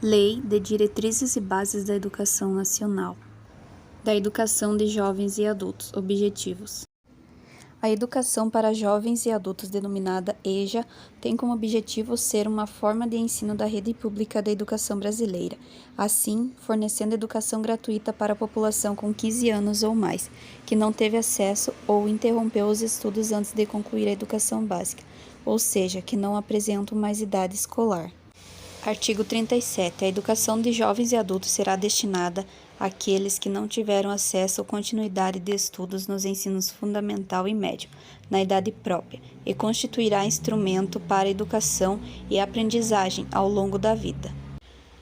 Lei de Diretrizes e Bases da Educação Nacional. Da Educação de Jovens e Adultos. Objetivos. A educação para jovens e adultos, denominada EJA, tem como objetivo ser uma forma de ensino da rede pública da educação brasileira, assim, fornecendo educação gratuita para a população com 15 anos ou mais, que não teve acesso ou interrompeu os estudos antes de concluir a educação básica, ou seja, que não apresentam mais idade escolar. Artigo 37. A educação de jovens e adultos será destinada àqueles que não tiveram acesso ou continuidade de estudos nos ensinos fundamental e médio, na idade própria, e constituirá instrumento para a educação e aprendizagem ao longo da vida.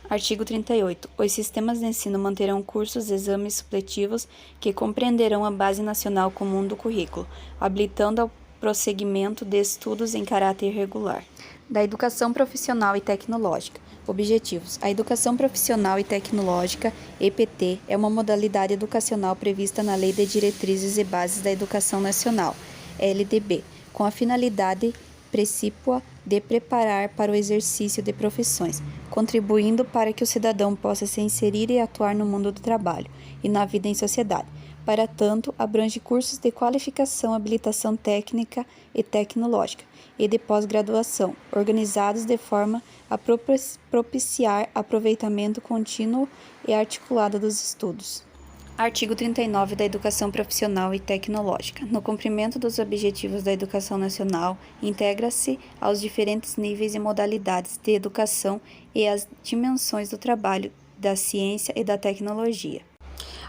Artigo 38. Os sistemas de ensino manterão cursos, exames supletivos que compreenderão a base nacional comum do currículo, habilitando ao prosseguimento de estudos em caráter regular. Da educação profissional e tecnológica. Objetivos. A educação profissional e tecnológica, EPT, é uma modalidade educacional prevista na Lei de Diretrizes e Bases da Educação Nacional, LDB, com a finalidade precípua de preparar para o exercício de profissões, contribuindo para que o cidadão possa se inserir e atuar no mundo do trabalho e na vida em sociedade. Para tanto, abrange cursos de qualificação, habilitação técnica e tecnológica e de pós-graduação, organizados de forma a propiciar aproveitamento contínuo e articulado dos estudos. Artigo 39 da Educação Profissional e Tecnológica. No cumprimento dos objetivos da educação nacional, integra-se aos diferentes níveis e modalidades de educação e às dimensões do trabalho, da ciência e da tecnologia.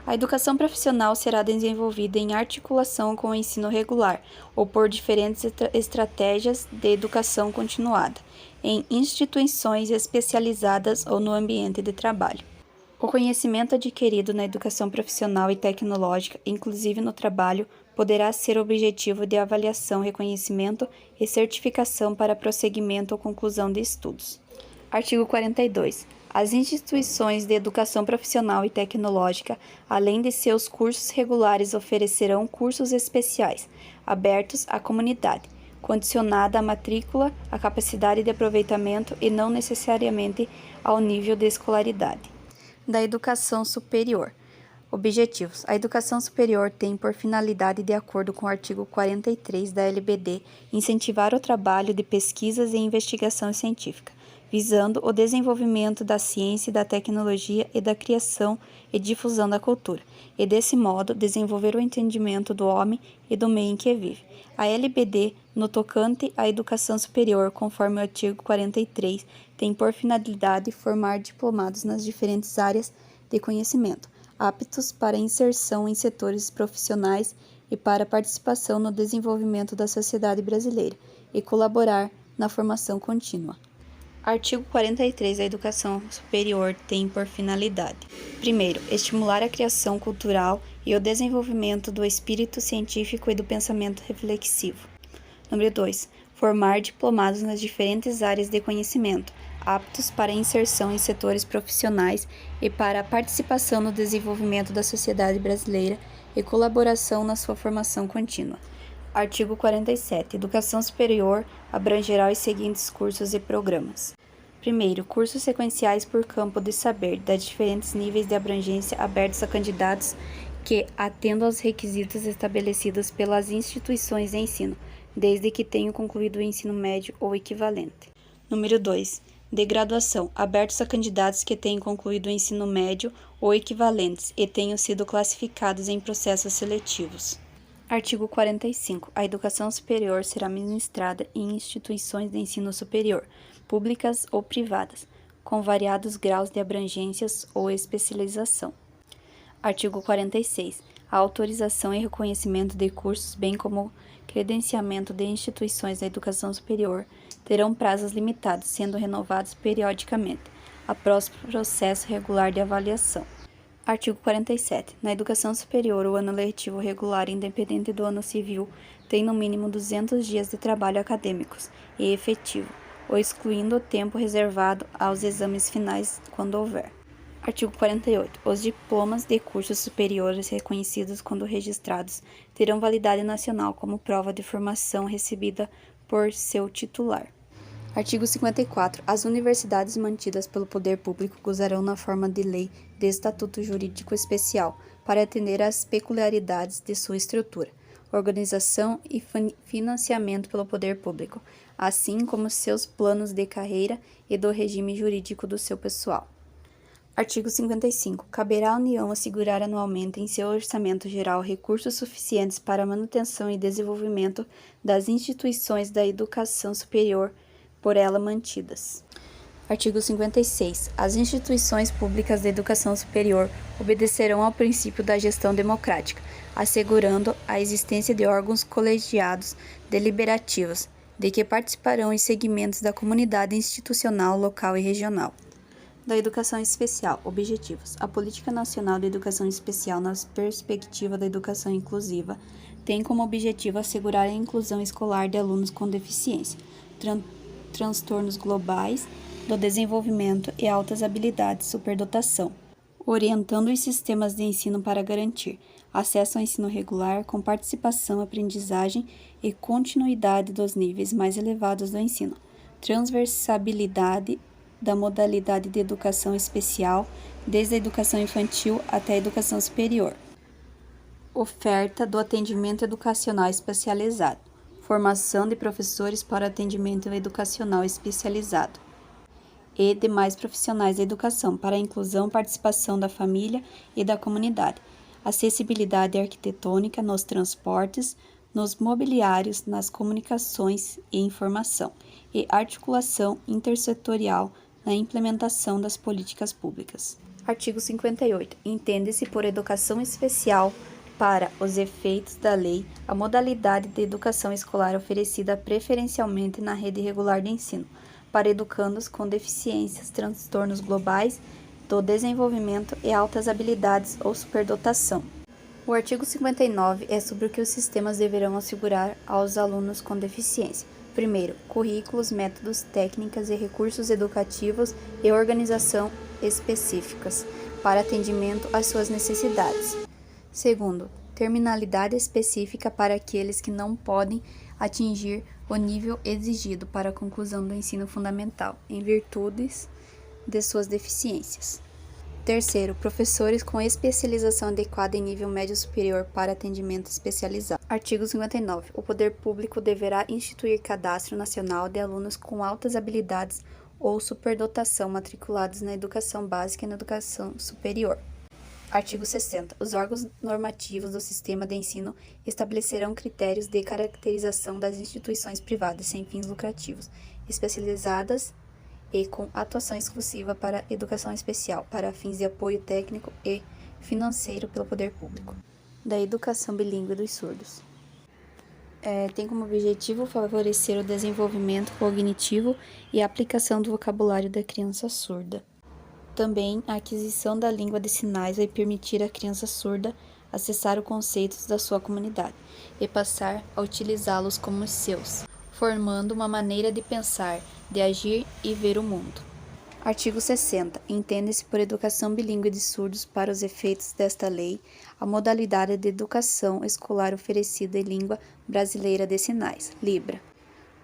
A educação profissional será desenvolvida em articulação com o ensino regular ou por diferentes estratégias de educação continuada, em instituições especializadas ou no ambiente de trabalho. O conhecimento adquirido na educação profissional e tecnológica, inclusive no trabalho, poderá ser objetivo de avaliação, reconhecimento e certificação para prosseguimento ou conclusão de estudos. Artigo 42. As instituições de educação profissional e tecnológica, além de seus cursos regulares, oferecerão cursos especiais, abertos à comunidade, condicionada à matrícula, à capacidade de aproveitamento e não necessariamente ao nível de escolaridade. Da educação superior. Objetivos. A educação superior tem por finalidade, de acordo com o artigo 43 da LBD, incentivar o trabalho de pesquisas e investigação científica, visando o desenvolvimento da ciência e da tecnologia e da criação e difusão da cultura, e desse modo desenvolver o entendimento do homem e do meio em que vive. A LBD, no tocante à educação superior, conforme o artigo 43, tem por finalidade formar diplomados nas diferentes áreas de conhecimento, aptos para inserção em setores profissionais e para participação no desenvolvimento da sociedade brasileira, e colaborar na formação contínua. Artigo 43 da Educação Superior tem por finalidade: 1. Estimular a criação cultural e o desenvolvimento do espírito científico e do pensamento reflexivo. 2. Formar diplomados nas diferentes áreas de conhecimento, aptos para inserção em setores profissionais e para a participação no desenvolvimento da sociedade brasileira e colaboração na sua formação contínua. Artigo 47. Educação superior abrangerá os seguintes cursos e programas. 1. Cursos sequenciais por campo de saber, de diferentes níveis de abrangência abertos a candidatos que atendam aos requisitos estabelecidos pelas instituições de ensino, desde que tenham concluído o ensino médio ou equivalente. 2. De graduação, abertos a candidatos que tenham concluído o ensino médio ou equivalentes e tenham sido classificados em processos seletivos. Artigo 45. A educação superior será ministrada em instituições de ensino superior, públicas ou privadas, com variados graus de abrangências ou especialização. Artigo 46. A autorização e reconhecimento de cursos, bem como o credenciamento de instituições da educação superior, terão prazos limitados, sendo renovados periodicamente, após processo regular de avaliação. Artigo 47. Na educação superior, o ano letivo regular, independente do ano civil, tem no mínimo 200 dias de trabalho acadêmicos e efetivo, ou excluindo o tempo reservado aos exames finais, quando houver. Artigo 48. Os diplomas de cursos superiores reconhecidos quando registrados terão validade nacional como prova de formação recebida por seu titular. Artigo 54. As universidades mantidas pelo poder público gozarão na forma de lei de estatuto jurídico especial para atender às peculiaridades de sua estrutura, organização e financiamento pelo poder público, assim como seus planos de carreira e do regime jurídico do seu pessoal. Artigo 55. Caberá à União assegurar anualmente em seu orçamento geral recursos suficientes para a manutenção e desenvolvimento das instituições da educação superior por ela mantidas. Artigo 56. As instituições públicas de educação superior obedecerão ao princípio da gestão democrática, assegurando a existência de órgãos colegiados deliberativos, de que participarão os segmentos da comunidade institucional, local e regional. Da educação especial. Objetivos. A Política Nacional de Educação Especial, na perspectiva da educação inclusiva, tem como objetivo assegurar a inclusão escolar de alunos com deficiência, transtornos globais do desenvolvimento e altas habilidades, superdotação, orientando os sistemas de ensino para garantir acesso ao ensino regular com participação, aprendizagem e continuidade dos níveis mais elevados do ensino, transversabilidade da modalidade de educação especial, desde a educação infantil até a educação superior. Oferta do atendimento educacional especializado. Formação de professores para atendimento educacional especializado. E demais profissionais da educação para a inclusão e participação da família e da comunidade. Acessibilidade arquitetônica nos transportes, nos mobiliários, nas comunicações e informação. E articulação intersetorial na implementação das políticas públicas. Artigo 58. Entende-se por educação especial, para os efeitos da lei, a modalidade de educação escolar oferecida preferencialmente na rede regular de ensino, para educandos com deficiências, transtornos globais do desenvolvimento e altas habilidades ou superdotação. O artigo 59 é sobre o que os sistemas deverão assegurar aos alunos com deficiência. Primeiro, currículos, métodos, técnicas e recursos educativos e organização específicas para atendimento às suas necessidades. Segundo, terminalidade específica para aqueles que não podem atingir o nível exigido para a conclusão do ensino fundamental, em virtude de suas deficiências. Terceiro, professores com especialização adequada em nível médio superior para atendimento especializado. Artigo 59. O poder público deverá instituir cadastro nacional de alunos com altas habilidades ou superdotação matriculados na educação básica e na educação superior. Artigo 60. Os órgãos normativos do sistema de ensino estabelecerão critérios de caracterização das instituições privadas sem fins lucrativos, especializadas e com atuação exclusiva para educação especial, para fins de apoio técnico e financeiro pelo poder público. Da educação bilíngue dos surdos. Tem como objetivo favorecer o desenvolvimento cognitivo e a aplicação do vocabulário da criança surda. Também a aquisição da língua de sinais vai permitir à criança surda acessar os conceitos da sua comunidade e passar a utilizá-los como os seus, formando uma maneira de pensar, de agir e ver o mundo. Artigo 60. Entende-se por educação bilíngue de surdos, para os efeitos desta lei, a modalidade de educação escolar oferecida em língua brasileira de sinais, Libra,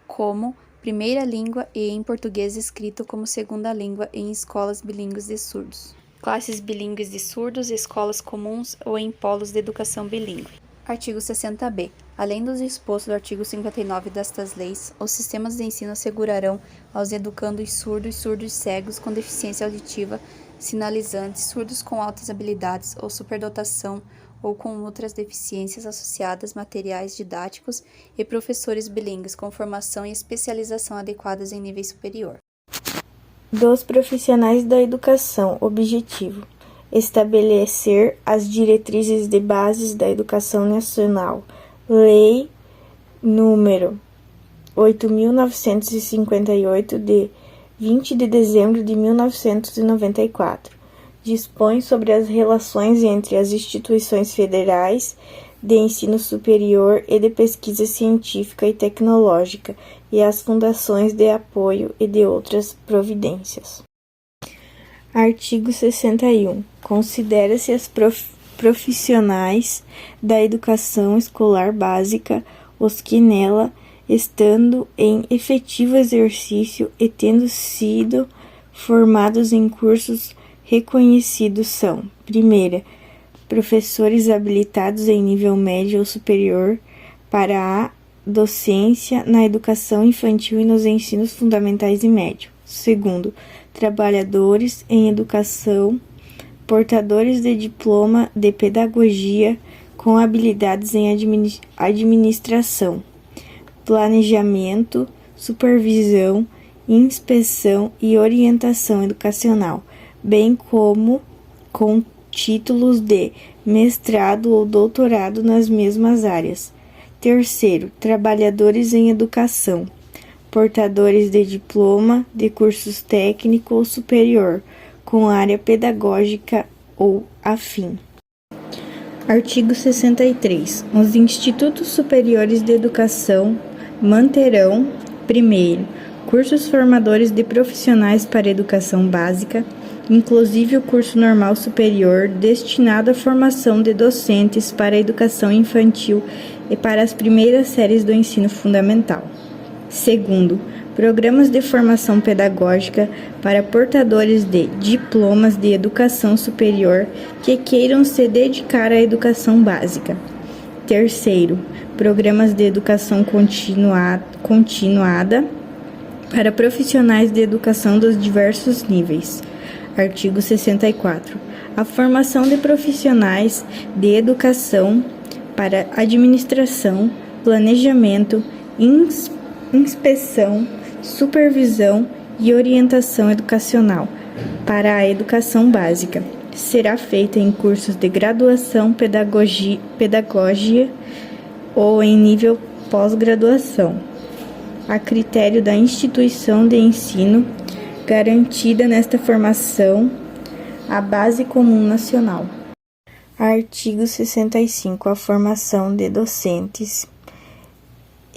como primeira língua e em português escrito como segunda língua em escolas bilíngues de surdos, classes bilíngues de surdos, escolas comuns ou em polos de educação bilíngue. Artigo 60b. Além dos dispostos do artigo 59 destas leis, os sistemas de ensino assegurarão aos educandos surdos, surdos cegos com deficiência auditiva, sinalizantes, surdos com altas habilidades ou superdotação ou com outras deficiências associadas, materiais didáticos e professores bilíngues com formação e especialização adequadas em nível superior. Dos profissionais da educação. Objetivo: estabelecer as diretrizes de bases da educação nacional. Lei número 8.958, de 20 de dezembro de 1994. Dispõe sobre as relações entre as instituições federais de ensino superior e de pesquisa científica e tecnológica e as fundações de apoio e de outras providências. Artigo 61. Considera-se as profissionais da educação escolar básica os que nela estando em efetivo exercício e tendo sido formados em cursos reconhecidos são: primeira, professores habilitados em nível médio ou superior para a docência na educação infantil e nos ensinos fundamentais e médio. Segundo, trabalhadores em educação, portadores de diploma de pedagogia com habilidades em administração, planejamento, supervisão, inspeção e orientação educacional, bem como com títulos de mestrado ou doutorado nas mesmas áreas. Terceiro, trabalhadores em educação, portadores de diploma de cursos técnico ou superior, com área pedagógica ou afim. Artigo 63. Os institutos superiores de educação manterão, primeiro, cursos formadores de profissionais para educação básica, inclusive o curso normal superior destinado à formação de docentes para a educação infantil e para as primeiras séries do ensino fundamental. Segundo, programas de formação pedagógica para portadores de diplomas de educação superior que queiram se dedicar à educação básica. Terceiro, programas de educação continuada para profissionais de educação dos diversos níveis. Artigo 64. A formação de profissionais de educação para administração, planejamento, inspeção, supervisão e orientação educacional para a educação básica será feita em cursos de graduação, pedagogia ou em nível pós-graduação, a critério da instituição de ensino, garantida nesta formação a Base Comum Nacional. Artigo 65. A formação de docentes,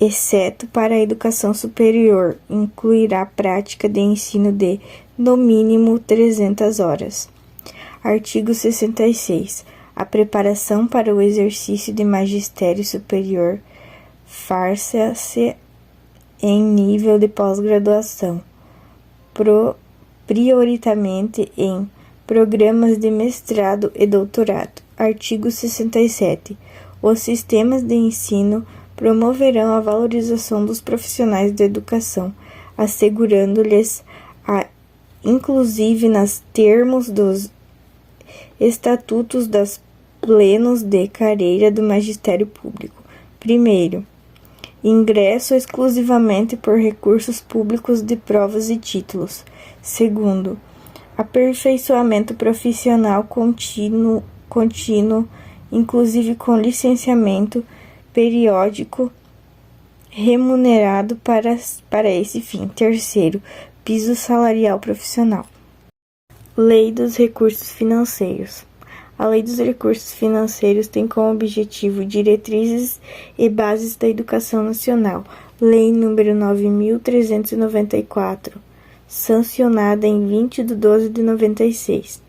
exceto para a educação superior, incluirá prática de ensino de, no mínimo, 300 horas. Artigo 66. A preparação para o exercício de magistério superior far-se em nível de pós-graduação, prioritariamente em programas de mestrado e doutorado. Artigo 67. Os sistemas de ensino promoverão a valorização dos profissionais da educação, assegurando-lhes inclusive nos termos dos estatutos das plenos de carreira do magistério público. Primeiro, ingresso exclusivamente por recursos públicos de provas e títulos. Segundo, aperfeiçoamento profissional contínuo, inclusive com licenciamento periódico remunerado para esse fim. Terceiro, piso salarial profissional. Lei dos Recursos Financeiros. A Lei dos Recursos Financeiros tem como objetivo diretrizes e bases da educação nacional. Lei nº 9.394, sancionada em 20 de 12 de 96.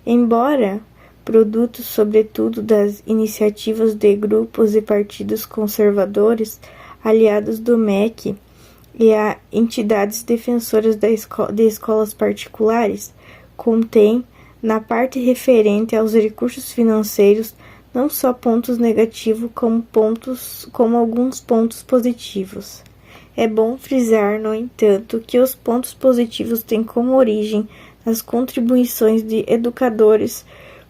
Embora produto, sobretudo, das iniciativas de grupos e partidos conservadores, aliados do MEC e a entidades defensoras de escolas particulares, contém, na parte referente aos recursos financeiros, não só pontos negativos, como alguns pontos positivos. É bom frisar, no entanto, que os pontos positivos têm como origem as contribuições de educadores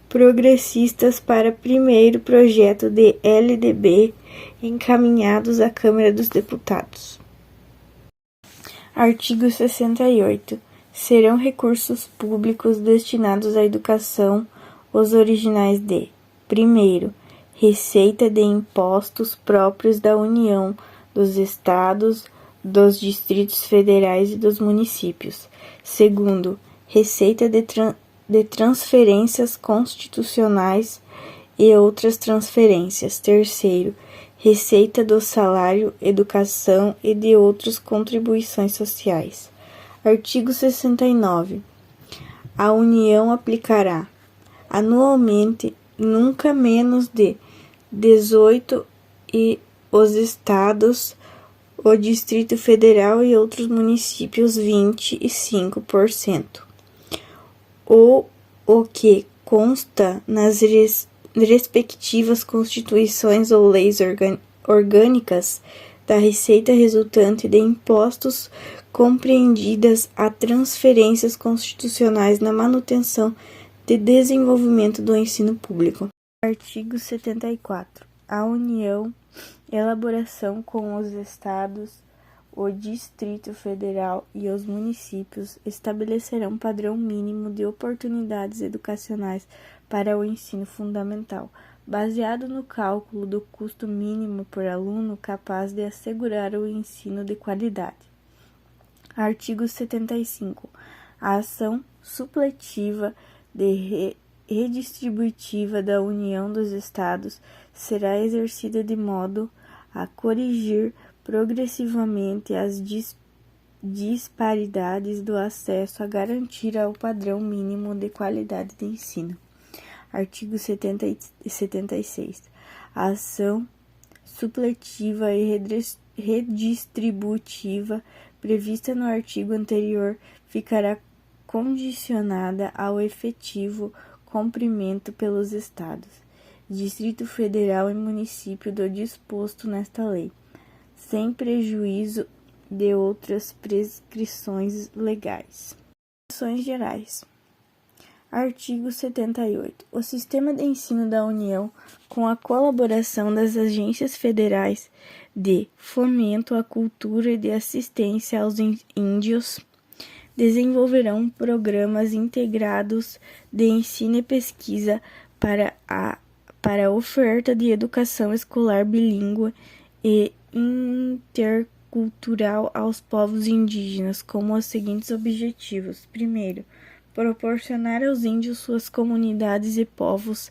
progressistas para primeiro projeto de LDB encaminhados à Câmara dos Deputados. Artigo 68. Serão recursos públicos destinados à educação os originais de: primeiro, receita de impostos próprios da União, dos Estados, dos Distritos Federais e dos municípios. Segundo, receita de transferências constitucionais e outras transferências. Terceiro, receita do salário, educação e de outras contribuições sociais. Artigo 69. A União aplicará anualmente nunca menos de 18 e os Estados o Distrito Federal e outros municípios 25%. O que consta nas respectivas constituições ou leis orgânicas da receita resultante de impostos compreendidas a transferências constitucionais na manutenção de desenvolvimento do ensino público. Artigo 74. A União, elaboração com os Estados, o Distrito Federal e os municípios estabelecerão padrão mínimo de oportunidades educacionais para o ensino fundamental, baseado no cálculo do custo mínimo por aluno capaz de assegurar o ensino de qualidade. Artigo 75. A ação supletiva de redistributiva da União dos Estados será exercida de modo a corrigir progressivamente as disparidades do acesso a garantir ao padrão mínimo de qualidade de ensino. Artigo 76. A ação supletiva e redistributiva prevista no artigo anterior ficará condicionada ao efetivo cumprimento pelos Estados, Distrito Federal e município do disposto nesta lei, sem prejuízo de outras prescrições legais. Ações gerais. Artigo 78. O sistema de ensino da União, com a colaboração das agências federais de fomento à cultura e de assistência aos índios, desenvolverão programas integrados de ensino e pesquisa para a oferta de educação escolar bilíngue e intercultural aos povos indígenas, como os seguintes objetivos. Primeiro, proporcionar aos índios, suas comunidades e povos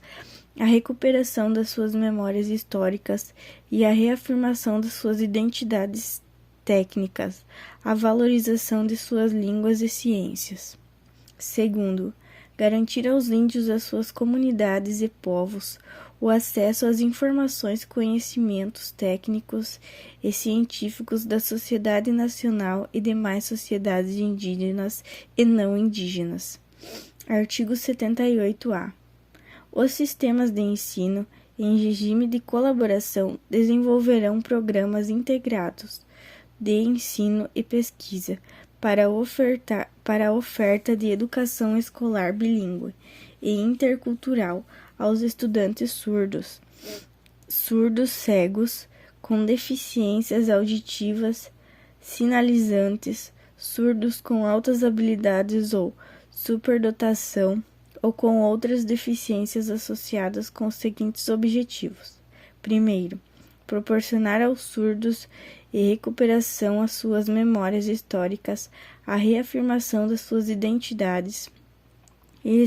a recuperação das suas memórias históricas e a reafirmação das suas identidades técnicas, a valorização de suas línguas e ciências. Segundo, garantir aos índios, as suas comunidades e povos, o acesso às informações e conhecimentos técnicos e científicos da sociedade nacional e demais sociedades indígenas e não indígenas. Artigo 78-A. Os sistemas de ensino, em regime de colaboração, desenvolverão programas integrados de ensino e pesquisa para a oferta de educação escolar bilíngue e intercultural aos estudantes surdos, cegos, com deficiências auditivas, sinalizantes, surdos com altas habilidades ou superdotação, ou com outras deficiências associadas com os seguintes objetivos. Primeiro, proporcionar aos surdos e recuperação às suas memórias históricas, a reafirmação das suas identidades e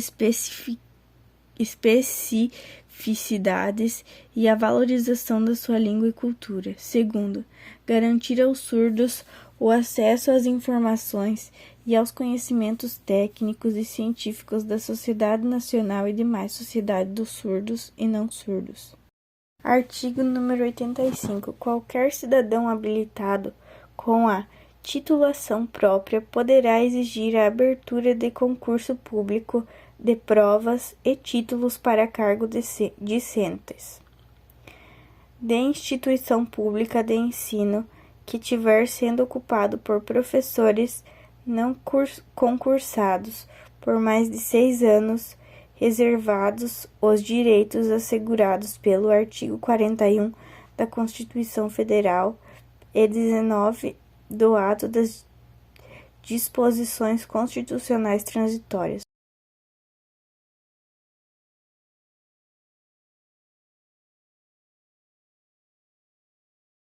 especificidades e a valorização da sua língua e cultura. Segundo, garantir aos surdos o acesso às informações e aos conhecimentos técnicos e científicos da sociedade nacional e demais sociedade dos surdos e não surdos. Artigo número 85. Qualquer cidadão habilitado com a titulação própria poderá exigir a abertura de concurso público de provas e títulos para cargo discentes de instituição pública de ensino que tiver sendo ocupado por professores não concursados por mais de 6 anos, reservados os direitos assegurados pelo artigo 41 da Constituição Federal e 19 do Ato das Disposições Constitucionais Transitórias.